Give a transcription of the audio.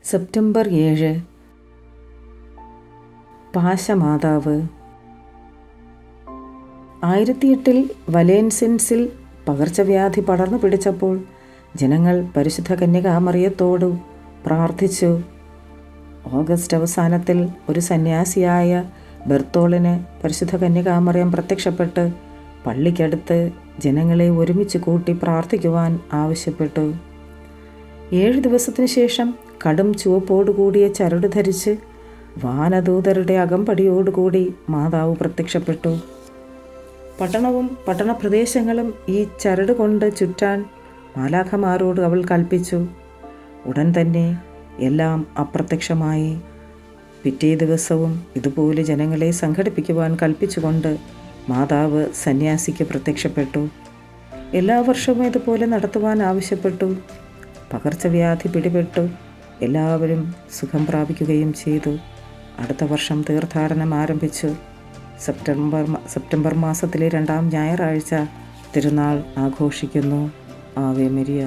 September 7 പാശമാതാവ്. 1008 വലേൻസിൻസിൽ പകർച്ചവ്യാധി പടർന്നു പിടിച്ചപ്പോൾ ജനങ്ങൾ പരിശുദ്ധ കന്യകാമറിയത്തോടു പ്രാർത്ഥിച്ചു. ഓഗസ്റ്റ് അവസാനത്തിൽ ഒരു സന്യാസിയായ ബെർത്തോളിന് പരിശുദ്ധ കന്യകാമറിയം പ്രത്യക്ഷപ്പെട്ട് പള്ളിക്കടുത്ത് ജനങ്ങളെ ഒരുമിച്ച് കൂട്ടി പ്രാർത്ഥിക്കുവാൻ ആവശ്യപ്പെട്ടു. 7 ദിവസത്തിനു ശേഷം കടും ചുവപ്പോടുകൂടിയ ചരട് ധരിച്ച് വാനദൂതരുടെ അകമ്പടിയോടുകൂടി മാതാവ് പ്രത്യക്ഷപ്പെട്ടു. പട്ടണവും പട്ടണപ്രദേശങ്ങളും ഈ ചരട് കൊണ്ട് ചുറ്റാൻ മാലാഖമാരോട് അവൾ കൽപ്പിച്ചു. ഉടൻ തന്നെ എല്ലാം അപ്രത്യക്ഷമായി. പിറ്റേ ദിവസവും ഇതുപോലെ ജനങ്ങളെ സംഘടിപ്പിക്കുവാൻ കൽപ്പിച്ചുകൊണ്ട് മാതാവ് സന്യാസിക്ക് പ്രത്യക്ഷപ്പെട്ടു. എല്ലാ വർഷവും ഇതുപോലെ നടത്തുവാൻ ആവശ്യപ്പെട്ടു. പകർച്ചവ്യാധി പിടിപെട്ടു. എല്ലാവരും സുഖം പ്രാപിക്കുകയും ചെയ്തു. അടുത്ത വർഷം തീർത്ഥാടനം ആരംഭിച്ചു. സെപ്റ്റംബർ മാസത്തിലെ 2-ാം ഞായറാഴ്ച തിരുനാൾ ആഘോഷിക്കുന്നു. Ave Maria.